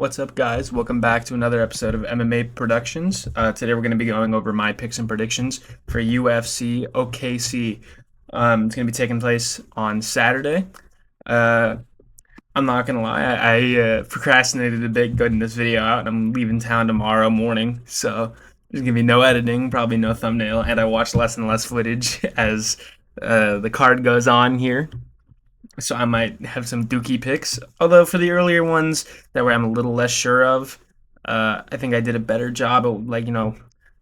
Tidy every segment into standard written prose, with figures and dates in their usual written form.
What's up, guys? Welcome back to another episode of MMA Productions. Today we're going to be going over my picks and predictions for UFC OKC. It's going to be taking place on Saturday. Uh, I'm not going to lie, I procrastinated a bit getting this video out, and I'm leaving town tomorrow morning, so there's going to be no editing, probably no thumbnail, and I watch less and less footage as the card goes on here. So I might have some dookie picks. Although for the earlier ones that where I'm a little less sure of, I think I did a better job of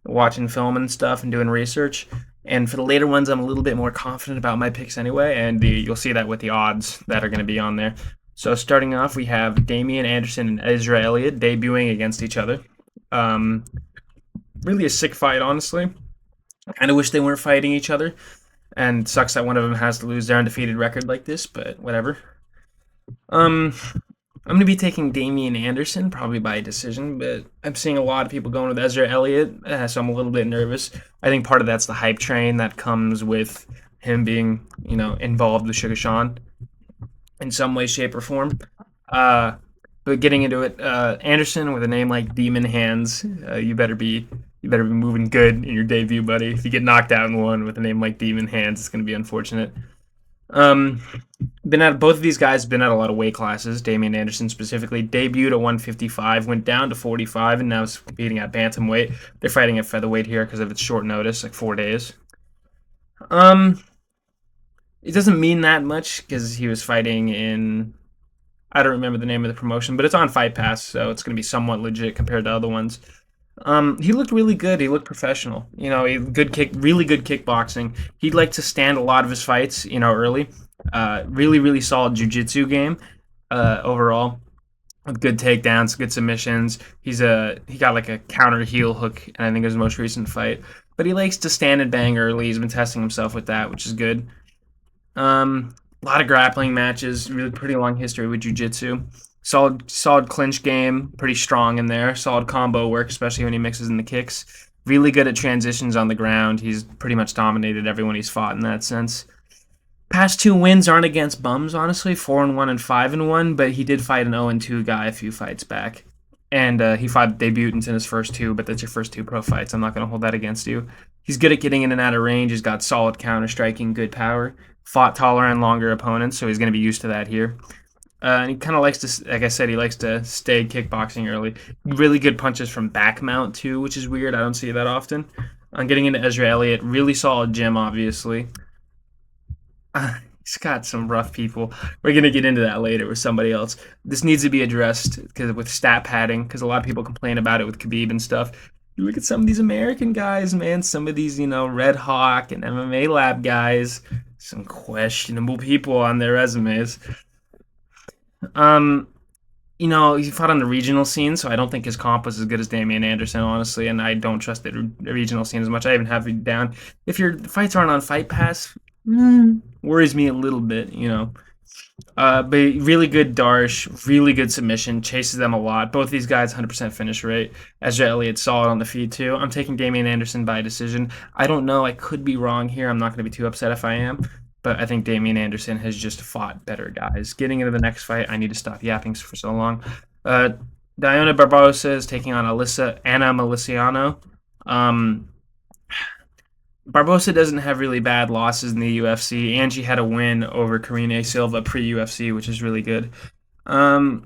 watching film and stuff and doing research. And for the later ones, I'm a little bit more confident about my picks anyway, and you'll see that with the odds that are going to be on there. So starting off, we have Damian Anderson and Ezra Elliott debuting against each other. Really a sick fight, honestly. I kind of wish they weren't fighting each other. And sucks that one of them has to lose their undefeated record like this, but whatever. I'm going to be taking Damian Anderson, probably by decision, but I'm seeing a lot of people going with Ezra Elliott, so I'm a little bit nervous. I think part of that's the hype train that comes with him being, involved with Sugar Sean in some way, shape, or form. But getting into it, Anderson with a name like Demon Hands, you better be moving good in your debut, buddy. If you get knocked out in one with a name like Demon Hands, it's going to be unfortunate. Both of these guys been at a lot of weight classes. Damian Anderson specifically debuted at 155, went down to 45, and now is competing at bantamweight. They're fighting at featherweight here because of its short notice, like 4 days. It doesn't mean that much because he was fighting in, I don't remember the name of the promotion, but it's on Fight Pass, so it's going to be somewhat legit compared to other ones. He looked really good. He looked professional. Really good kickboxing. He'd like to stand a lot of his fights, early. Really, really solid jiu-jitsu game overall. With good takedowns, good submissions. He got like a counter heel hook, and I think his most recent fight. But he likes to stand and bang early. He's been testing himself with that, which is good. A lot of grappling matches. Really pretty long history with jiu-jitsu. Solid clinch game, pretty strong in there. Solid combo work, especially when he mixes in the kicks. Really good at transitions on the ground. He's pretty much dominated everyone he's fought in that sense. Past 2 wins aren't against bums, honestly. 4-1 and 5-1, but he did fight an 0-2 guy a few fights back. And he fought debutants in his first 2, but that's your first 2 pro fights. I'm not going to hold that against you. He's good at getting in and out of range. He's got solid counter-striking, good power. Fought taller and longer opponents, so he's going to be used to that here. And he kind of likes to, like I said, he likes to stay kickboxing early. Really good punches from back mount, too, which is weird. I don't see that often. I'm getting into Ezra Elliott. Really solid gym, obviously. He's got some rough people. We're going to get into that later with somebody else. This needs to be addressed with stat padding, because a lot of people complain about it with Khabib and stuff. You look at some of these American guys, man. Some of these, Red Hawk and MMA Lab guys. Some questionable people on their resumes. He fought on the regional scene, so I don't think his comp was as good as Damian Anderson, honestly, and I don't trust the regional scene as much. I even have it down. If your fights aren't on Fight Pass, worries me a little bit, But really good Darsh, really good submission, chases them a lot. Both these guys, 100% finish rate. Ezra Elliott solid on the feet, too. I'm taking Damian Anderson by decision. I don't know. I could be wrong here. I'm not going to be too upset if I am. But I think Damian Anderson has just fought better guys. Getting into the next fight, I need to stop yapping for so long. Diana Barbosa is taking on Anna Meliciano. Barbosa doesn't have really bad losses in the UFC, and she had a win over Karine Silva pre-UFC, which is really good. It's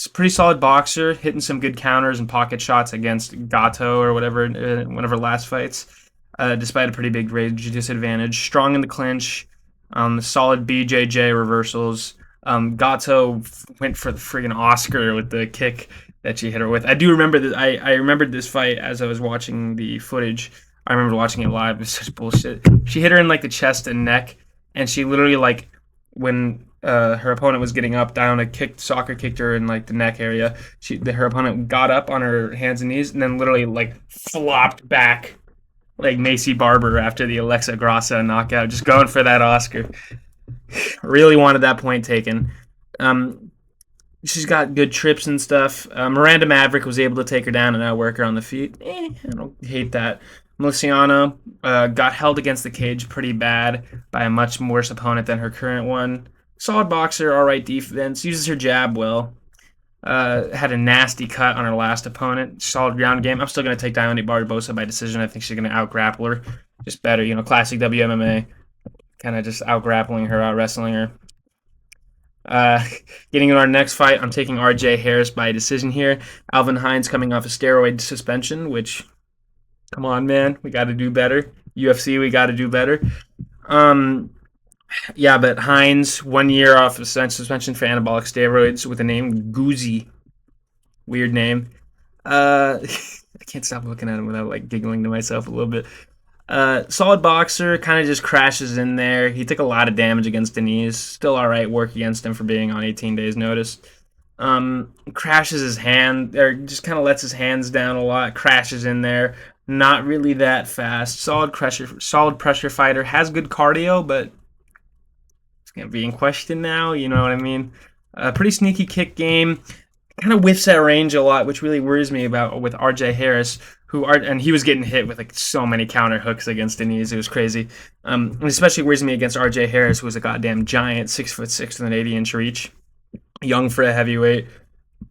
a pretty solid boxer, hitting some good counters and pocket shots against Gato or whatever, one of her last fights. Despite a pretty big range disadvantage. Strong in the clinch, solid BJJ reversals. Gato went for the friggin' Oscar with the kick that she hit her with. I do remember that. I remembered this fight as I was watching the footage. I remember watching it live. It was such bullshit. She hit her in the chest and neck, and she literally when her opponent was getting up down, soccer kicked her in the neck area. Her opponent got up on her hands and knees and then literally flopped back. Like Macy Barber after the Alexa Grasso knockout, just going for that Oscar. Really wanted that point taken. She's got good trips and stuff. Miranda Maverick was able to take her down and outwork her on the feet. I don't hate that. Meliciano got held against the cage pretty bad by a much worse opponent than her current one. Solid boxer, all right defense, uses her jab well. Had a nasty cut on her last opponent. Solid ground game. I'm still going to take Dione Barbosa by decision. I think she's going to out grapple her. Just better, classic WMMA. Kind of just out grappling her, out wrestling her. Uh, Getting in our next fight, I'm taking RJ Harris by decision here. Alvin Hines coming off a steroid suspension, which, come on, man, we got to do better. UFC, we got to do better. Yeah, but Hines, 1 year off of suspension for anabolic steroids with the name Goozy. Weird name. I can't stop looking at him without like giggling to myself a little bit. Solid boxer, kind of just crashes in there. He took a lot of damage against Denise. Still all right work against him for being on 18 days notice. Crashes his hand, or just kind of lets his hands down a lot. Crashes in there. Not really that fast. Solid pressure fighter. Has good cardio, but it's gonna be in question now. You know what I mean? Pretty sneaky kick game. Kind of whiffs at range a lot, which really worries me about with RJ Harris, and he was getting hit with like so many counter hooks against Denise. It was crazy. And especially worries me against RJ Harris, who was a goddamn giant, 6'6" with an 80-inch reach, young for a heavyweight.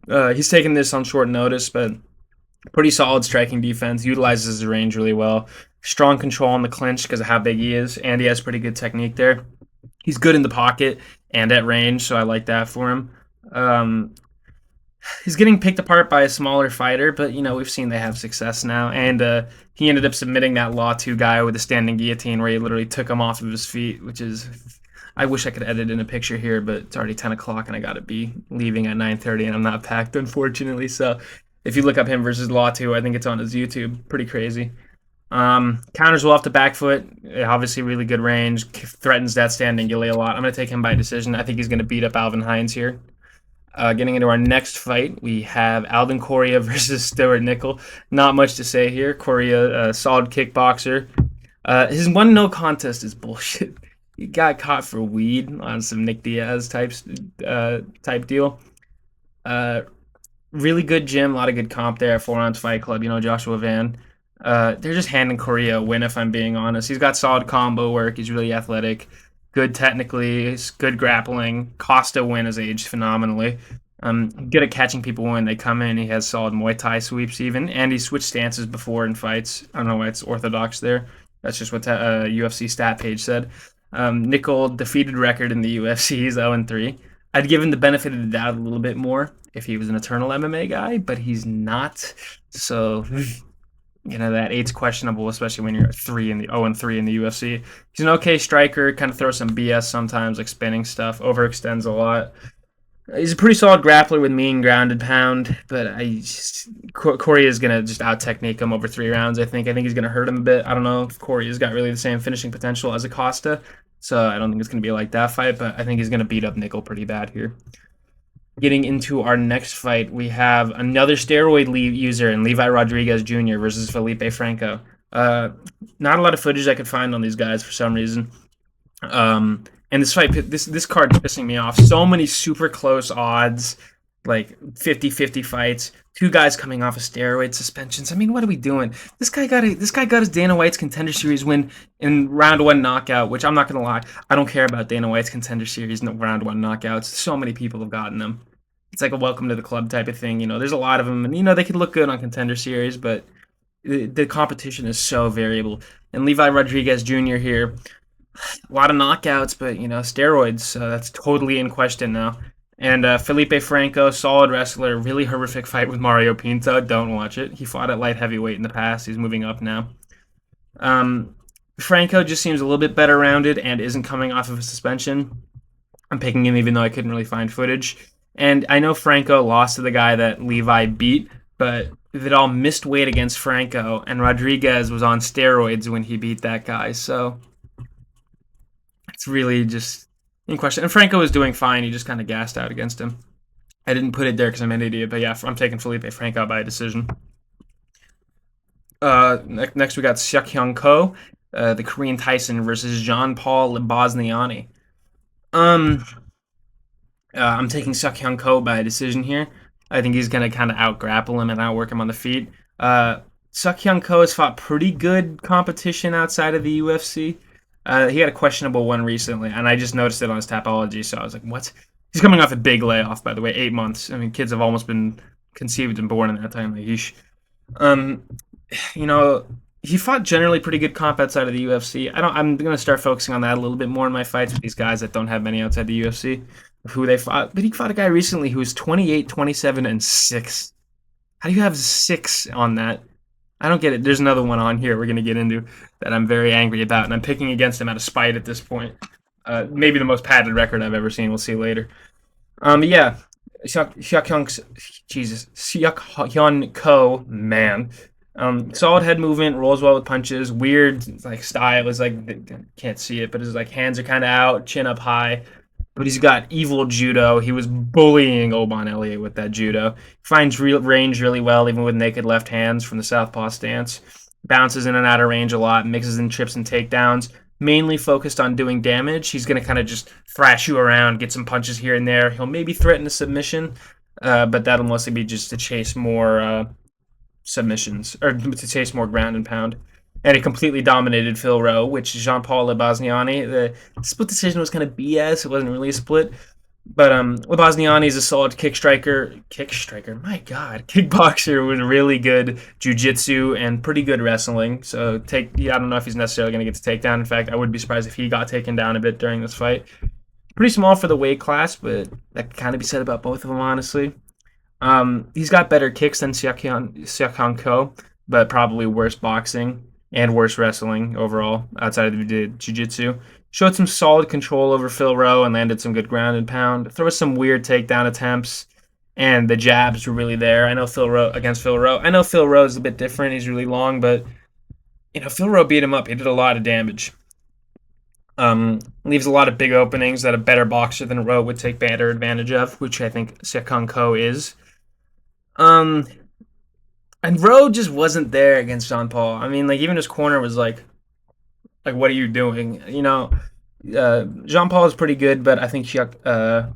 He's taking this on short notice, but pretty solid striking defense. Utilizes his range really well. Strong control on the clinch because of how big he is, and he has pretty good technique there. He's good in the pocket and at range, so I like that for him. He's getting picked apart by a smaller fighter, but we've seen they have success now. And he ended up submitting that Law 2 guy with a standing guillotine where he literally took him off of his feet, which is, I wish I could edit in a picture here, but it's already 10 o'clock and I got to be leaving at 9:30 and I'm not packed, unfortunately. So if you look up him versus Law 2, I think it's on his YouTube. Pretty crazy. Counters well off the back foot. Obviously really good range. Threatens that standing guillotine a lot. I'm going to take him by decision. I think he's going to beat up Alvin Hines here. Getting into our next fight, we have Alden Correa versus Stuart Nickel. Not much to say here. Correa, solid kickboxer. His 1-0 contest is bullshit. He got caught for weed on some Nick Diaz type deal. Really good gym, a lot of good comp there. 4-ounce Fight Club, Joshua Van. They're just handing Correa a win, if I'm being honest. He's got solid combo work. He's really athletic. Good technically, good grappling. Costa win has aged phenomenally. Good at catching people when they come in. He has solid Muay Thai sweeps even, and he switched stances before in fights. I don't know why it's orthodox there. That's just what UFC stat page said. Nickel defeated record in the UFC. He's 0-3. I'd give him the benefit of the doubt a little bit more if he was an eternal MMA guy, but he's not. So that 8's questionable, especially when you're 0-3 in the UFC. He's an okay striker, kind of throws some BS sometimes, like spinning stuff, overextends a lot. He's a pretty solid grappler with mean grounded pound, but Corey is going to just out-technique him over 3 rounds, I think. I think he's going to hurt him a bit. I don't know if Corey's got really the same finishing potential as Acosta, so I don't think it's going to be like that fight, but I think he's going to beat up Nickel pretty bad here. Getting into our next fight, we have another steroid user in Levi Rodriguez Jr. versus Felipe Franco. Not a lot of footage I could find on these guys for some reason. And this fight, this card's pissing me off. So many super close odds, like 50-50 fights. 2 guys coming off of steroid suspensions. I mean, what are we doing? This guy got his Dana White's Contender Series win in round 1 knockout, which I'm not gonna lie, I don't care about Dana White's Contender Series round 1 knockouts. So many people have gotten them. It's like a welcome to the club type of thing. There's a lot of them, and they could look good on Contender Series, but the competition is so variable. And Levi Rodriguez Jr. here, a lot of knockouts, but steroids, so that's totally in question now. And Felipe Franco, solid wrestler, really horrific fight with Mario Pinto. Don't watch it. He fought at light heavyweight in the past. He's moving up now. Franco just seems a little bit better rounded and isn't coming off of a suspension. I'm picking him even though I couldn't really find footage. And I know Franco lost to the guy that Levi beat, but it all missed weight against Franco, and Rodriguez was on steroids when he beat that guy. So it's really just in question. And Franco was doing fine. He just kind of gassed out against him. I didn't put it there because I'm an idiot, but yeah, I'm taking Felipe Franco by a decision. Next we got Seokhyun Ko, the Korean Tyson versus Jean-Paul Bosniani. I'm taking Seokhyun Ko by a decision here. I think he's going to kind of out-grapple him and outwork him on the feet. Seokhyun Ko has fought pretty good competition outside of the UFC. He had a questionable one recently, and I just noticed it on his Tapology, so I was like, what? He's coming off a big layoff, by the way, 8 months. I mean, kids have almost been conceived and born in that time. Like, yeesh. Um, you know, he fought generally pretty good comp outside of the UFC. I'm gonna start focusing on that a little bit more in my fights with these guys that don't have many outside the UFC, of who they fought. But he fought a guy recently who was 28, 27, and 6. How do you have 6 on that? I don't get it. There's another one on here we're gonna get into that I'm very angry about, and I'm picking against him out of spite at this point. Maybe the most padded record I've ever seen. We'll see later. But yeah, Seok Hyun Ko, man. Solid head movement, rolls well with punches. Weird like style is like can't see it, but his like hands are kind of out, chin up high. But he's got evil judo. He was bullying Oban Elliott with that judo. Finds real range really well, even with naked left hands from the southpaw stance. Bounces in and out of range a lot, mixes in trips and takedowns. Mainly focused on doing damage. He's going to kind of just thrash you around, get some punches here and there. He'll maybe threaten a submission, but that'll mostly be just to chase more submissions, or to chase more ground and pound. And he completely dominated Phil Rowe, which Jean-Paul Lebasniani, the split decision was kind of BS. It wasn't really a split. But Lebasniani is a solid kickboxer, with really good jiu-jitsu and pretty good wrestling. So I don't know if he's necessarily going to get the takedown. In fact, I would be surprised if he got taken down a bit during this fight. Pretty small for the weight class, but that can kind of be said about both of them, honestly. He's got better kicks than Seok Ko, but probably worse boxing and worse wrestling overall outside of the jiu-jitsu. Showed some solid control over Phil Rowe and landed some good ground and pound. There was some weird takedown attempts, and the jabs were really there. I know Phil Rowe is a bit different. He's really long, but Phil Rowe beat him up. He did a lot of damage. Leaves a lot of big openings that a better boxer than Rowe would take better advantage of, which I think Seok Ko is. And Rowe just wasn't there against Jean Paul. I mean, like even his corner was like, what are you doing? Jean Paul is pretty good, but I think Seok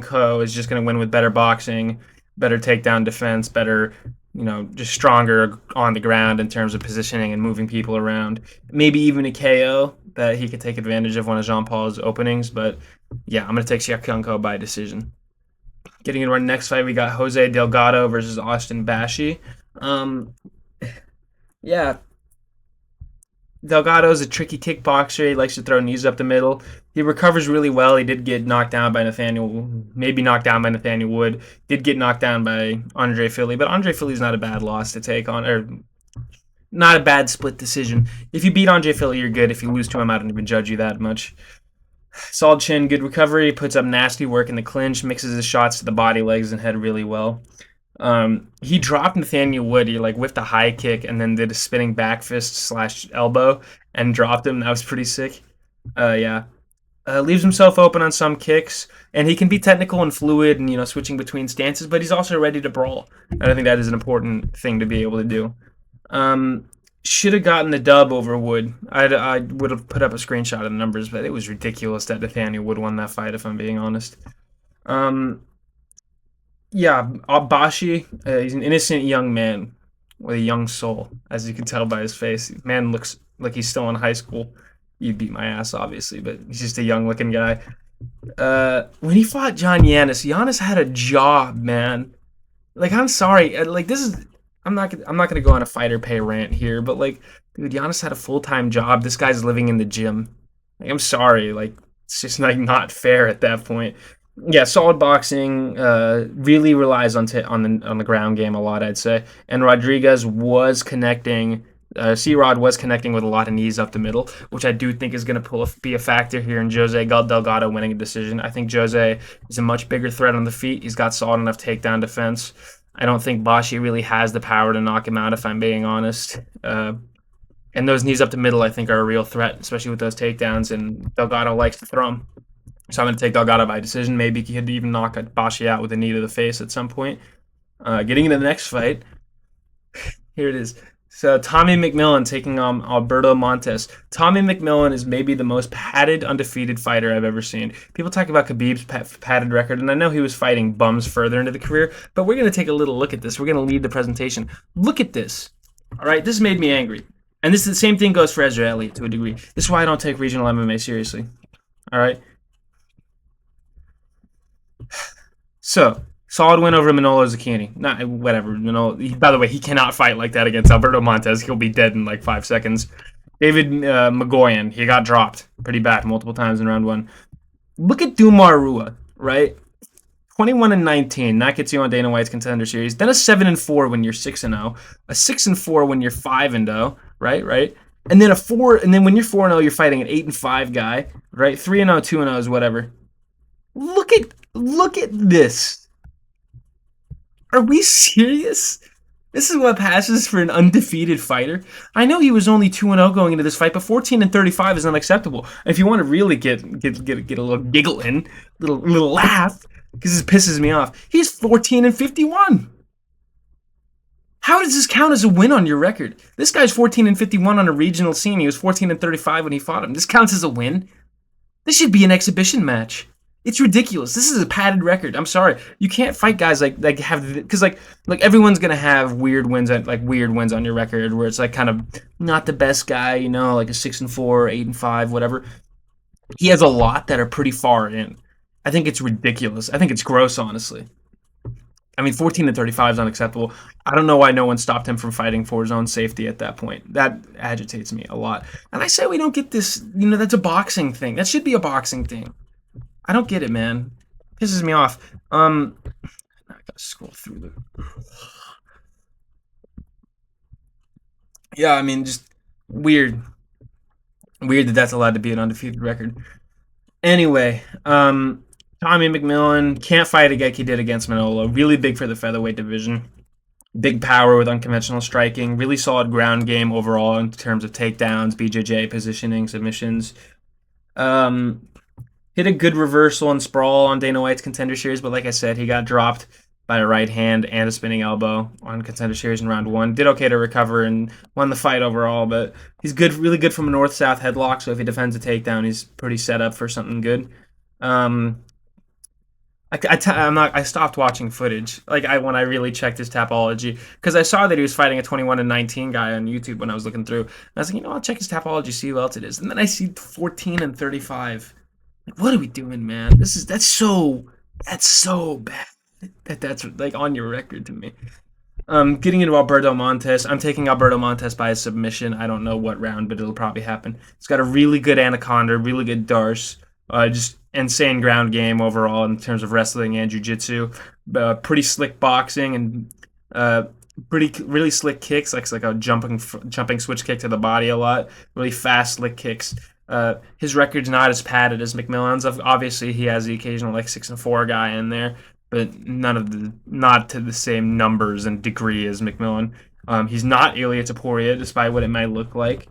Ko is just going to win with better boxing, better takedown defense, better, just stronger on the ground in terms of positioning and moving people around. Maybe even a KO that he could take advantage of one of Jean Paul's openings. But yeah, I'm going to take Seok Ko by decision. Getting into our next fight, we got Jose Delgado versus Austin Bashi. Yeah, Delgado's a tricky kickboxer. He likes to throw knees up the middle. He recovers really well. He did get knocked down by Nathaniel Wood. Did get knocked down by Andre Fili, but Andre Fili's not a bad loss to take on, or not a bad split decision. If you beat Andre Fili, you're good. If you lose to him, I don't even judge you that much. Solid chin, good recovery, puts up nasty work in the clinch, mixes his shots to the body, legs, and head really well. He dropped Nathaniel Wood. He whiffed a high kick and then did a spinning back fist / elbow and dropped him. That was pretty sick. Yeah. Leaves himself open on some kicks, and he can be technical and fluid and switching between stances, but he's also ready to brawl. And I think that is an important thing to be able to do. Should have gotten the dub over Wood. I would have put up a screenshot of the numbers, but it was ridiculous that Nathaniel Wood won that fight, if I'm being honest. Yeah, Bashi, he's an innocent young man with a young soul, as you can tell by his face. Man looks like he's still in high school. You'd beat my ass, obviously, but he's just a young-looking guy. When he fought John Giannis had a job, man. I'm sorry. I'm not gonna go on a fighter pay rant here, but dude, Giannis had a full-time job. This guy's living in the gym. I'm sorry. It's just not fair at that point. Yeah, solid boxing. Really relies on the ground game a lot, I'd say. And Rodriguez was connecting. C-Rod was connecting with a lot of knees up the middle, which I do think is going to be a factor here in Jose Delgado winning a decision. I think Jose is a much bigger threat on the feet. He's got solid enough takedown defense. I don't think Bashi really has the power to knock him out, if I'm being honest. And those knees up the middle, I think, are a real threat, especially with those takedowns, and Delgado likes to throw them. So I'm going to take Delgado by decision. Maybe he could even knock Bashi out with a knee to the face at some point. Getting into the next fight, here it is. So Tommy McMillan taking on Alberto Montes. Tommy McMillan is maybe the most padded, undefeated fighter I've ever seen. People talk about Khabib's padded record, and I know he was fighting bums further into the career, but we're going to take a little look at this. We're going to lead the presentation. Look at this. All right, this made me angry. And the same thing goes for Ezra Elliott to a degree. This is why I don't take regional MMA seriously. All right. So, solid win over Manolo Zucchini. Not whatever. Manolo. By the way, he cannot fight like that against Alberto Montez. He'll be dead in like 5 seconds. David Magoyan, he got dropped pretty bad multiple times in round one. Look at Dumar Rua, right? 21-19, that gets you on Dana White's Contender Series. Then a 7-4 when you're 6-0, a 6-4 when you're 5-0, right, right, and then a 4, and then when you're 4-0, you're fighting an 8-5 guy, right? 3-0, 2-0 is whatever. Look at this. Are we serious? This is what passes for an undefeated fighter. I know he was only 2-0 going into this fight, but 14-35 is unacceptable. If you want to really get a little giggle in, little laugh, because this pisses me off. He's 14-51. How does this count as a win on your record? This guy's 14-51 on a regional scene. He was 14-35 when he fought him. This counts as a win. This should be an exhibition match. It's ridiculous. This is a padded record. I'm sorry. You can't fight guys like have, because like everyone's gonna have weird wins on your record where it's like kind of not the best guy, you know, like a 6-4, 8-5, whatever. He has a lot that are pretty far in. I think it's ridiculous. I think it's gross, honestly. I mean, 14-35 is unacceptable. I don't know why no one stopped him from fighting for his own safety at that point. That agitates me a lot. And I say we don't get this, you know, that's a boxing thing. That should be a boxing thing. I don't get it, man. It pisses me off. I gotta scroll through the. Yeah, I mean, just weird. Weird that that's allowed to be an undefeated record. Anyway, Tommy McMillan can't fight like he did against Manolo. Really big for the featherweight division. Big power with unconventional striking. Really solid ground game overall in terms of takedowns, BJJ positioning, submissions. Hit a good reversal and sprawl on Dana White's Contender Series, but like I said, he got dropped by a right hand and a spinning elbow on Contender Series in round one. Did okay to recover and won the fight overall, but he's good, really good from a north-south headlock, so if he defends a takedown, he's pretty set up for something good. I stopped watching footage. When I really checked his Tapology, because I saw that he was fighting a 21-19 guy on YouTube when I was looking through. And I was like, you know, I'll check his Tapology, see who else it is. And then I see 14-35. Like, what are we doing, man? That's so bad. That's like on your record to me. Getting into Alberto Montes, I'm taking Alberto Montes by a submission. I don't know what round, but it'll probably happen. He's got a really good anaconda, really good darce, just insane ground game overall in terms of wrestling and jiu-jitsu. Pretty slick boxing and really slick kicks, like a jumping switch kick to the body a lot. Really fast, slick kicks. His record's not as padded as McMillan's. Obviously, he has the occasional like 6-4 guy in there, but not to the same numbers and degree as McMillan. He's not Ilia Topuria, despite what it might look like.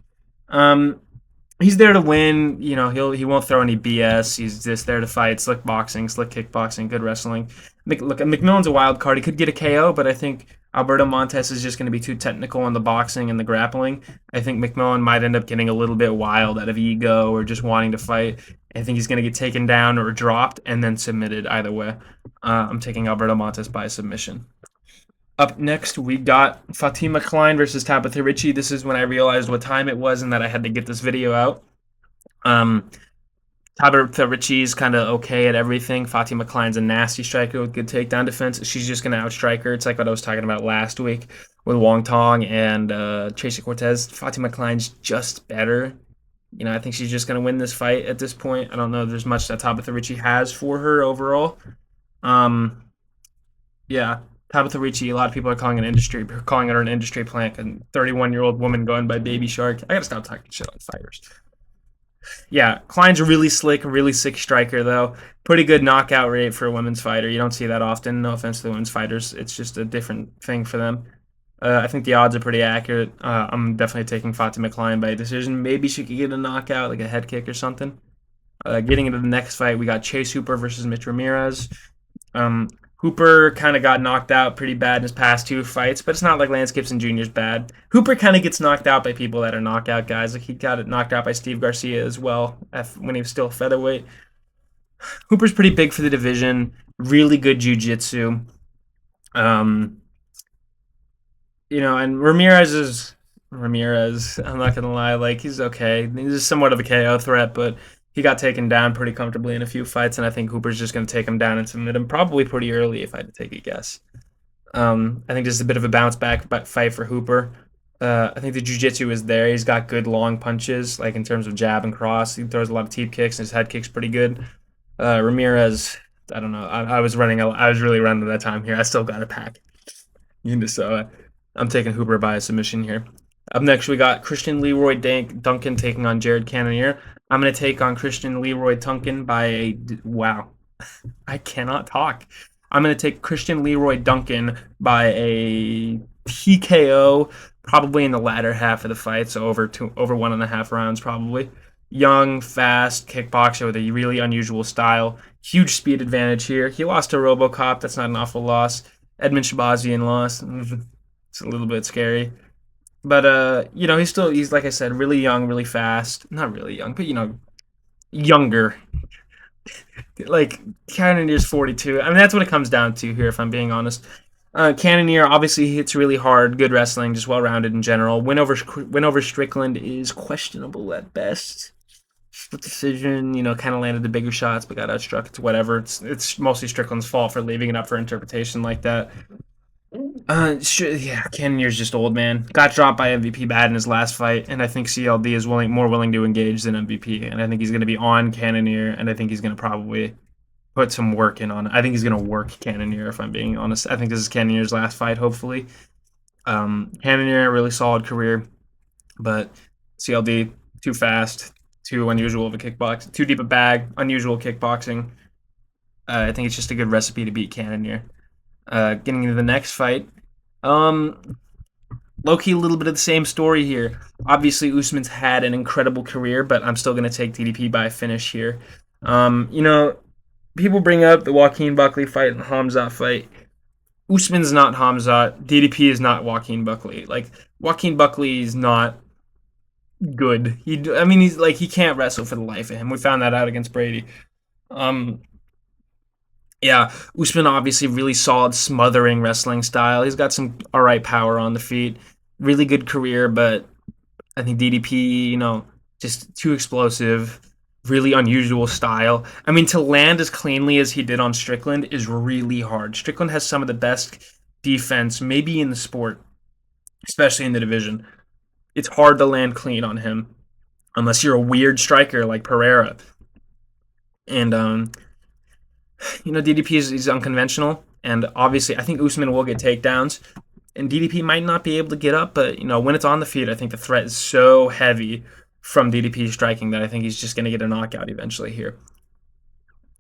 He's there to win. You know, he won't throw any BS. He's just there to fight. Slick boxing, slick kickboxing, good wrestling. Look, McMillan's a wild card. He could get a KO, but I think Alberto Montes is just going to be too technical in the boxing and the grappling. I think McMillan might end up getting a little bit wild out of ego or just wanting to fight. I think he's going to get taken down or dropped and then submitted either way. I'm taking Alberto Montes by submission. Up next, we got Fatima Klein versus Tabitha Ricci. This is when I realized what time it was and that I had to get this video out. Tabitha Ricci's kind of okay at everything. Fatima Klein's a nasty striker with good takedown defense. She's just going to outstrike her. It's like what I was talking about last week with Wong Tong and Tracy Cortez. Fatima Klein's just better. You know, I think she's just going to win this fight at this point. I don't know if there's much that Tabitha Ricci has for her overall. Yeah, Tabitha Ricci, a lot of people are calling her an industry plant, a 31-year-old woman going by Baby Shark. I got to stop talking shit on fighters. Yeah, Klein's a really slick, really sick striker, though. Pretty good knockout rate for a women's fighter. You don't see that often. No offense to the women's fighters. It's just a different thing for them. I think the odds are pretty accurate. I'm definitely taking Fatima Klein by decision. Maybe she could get a knockout, like a head kick or something. Getting into the next fight, we got Chase Hooper versus Mitch Ramirez. Hooper kind of got knocked out pretty bad in his past two fights, but it's not like Lance Gibson Jr.'s bad. Hooper kind of gets knocked out by people that are knockout guys. Like he got knocked out by Steve Garcia as well when he was still featherweight. Hooper's pretty big for the division. Really good jiu-jitsu. And Ramirez. I'm not gonna lie, like he's okay. He's somewhat of a KO threat, but He got taken down pretty comfortably in a few fights, and I think Hooper's just going to take him down and submit him probably pretty early if I had to take a guess. I think this is a bit of a bounce back fight for Hooper. I think the jiu-jitsu is there. He's got good long punches, like in terms of jab and cross. He throws a lot of teep kicks, and his head kick's pretty good. Ramirez, I don't know. I was really running that time here. I still got a pack. So I'm taking Hooper by a submission here. Up next, we got Christian Leroy Duncan taking on Jared Cannonier. I'm going to take on Christian Leroy Duncan by a wow. I cannot talk. I'm going to take Christian Leroy Duncan by a TKO, probably in the latter half of the fight, so over 1.5 rounds probably. Young, fast kickboxer with a really unusual style. Huge speed advantage here. He lost to RoboCop. That's not an awful loss. Edmund Shabazian lost. It's a little bit scary. But he's like I said, really young, really fast. Not really young, but younger. Like Cannonier's 42. I mean, that's what it comes down to here, if I'm being honest. Cannonier obviously hits really hard, good wrestling, just well-rounded in general. Win over Strickland is questionable at best. Split decision, kind of landed the bigger shots, but got outstruck. It's whatever. It's mostly Strickland's fault for leaving it up for interpretation like that. Yeah, Cannonier's just old, man. Got dropped by MVP bad in his last fight, and I think CLD is more willing to engage than MVP, and I think he's going to be on Cannonier, and I think he's going to probably put some work in on it. I think he's going to work Cannonier, if I'm being honest. I think this is Cannonier's last fight, hopefully. Cannonier, really solid career, but CLD, too fast, too unusual of a kickbox, too deep a bag, unusual kickboxing. I think it's just a good recipe to beat Cannonier. Getting into the next fight, low-key a little bit of the same story here. Obviously, Usman's had an incredible career, but I'm still going to take DDP by a finish here. People bring up the Joaquin Buckley fight and Hamzat fight. Usman's not Hamzat. DDP is not Joaquin Buckley. Like, Joaquin Buckley is not good. He can't wrestle for the life of him. We found that out against Brady. Yeah, Usman obviously really solid smothering wrestling style. He's got some all right power on the feet. Really good career, but I think DDP, just too explosive. Really unusual style. I mean, to land as cleanly as he did on Strickland is really hard. Strickland has some of the best defense, maybe in the sport, especially in the division. It's hard to land clean on him unless you're a weird striker like Pereira. And DDP is unconventional, and obviously I think Usman will get takedowns, and DDP might not be able to get up, but when it's on the feet, I think the threat is so heavy from DDP striking that I think he's just going to get a knockout eventually here.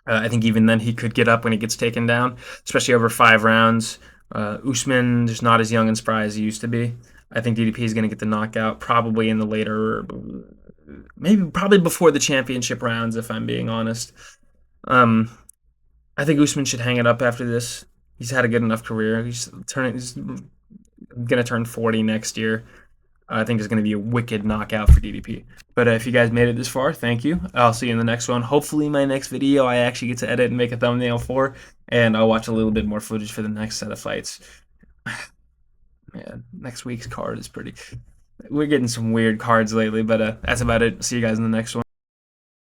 I think even then he could get up when he gets taken down, especially over 5 rounds. Usman is not as young and spry as he used to be. I think DDP is going to get the knockout probably in the later, probably before the championship rounds, if I'm being honest. I think Usman should hang it up after this. He's had a good enough career. He's going to turn 40 next year. I think there's going to be a wicked knockout for DDP. But if you guys made it this far, thank you. I'll see you in the next one. Hopefully my next video I actually get to edit and make a thumbnail for, and I'll watch a little bit more footage for the next set of fights. Man, next week's card is pretty... We're getting some weird cards lately, but that's about it. See you guys in the next one.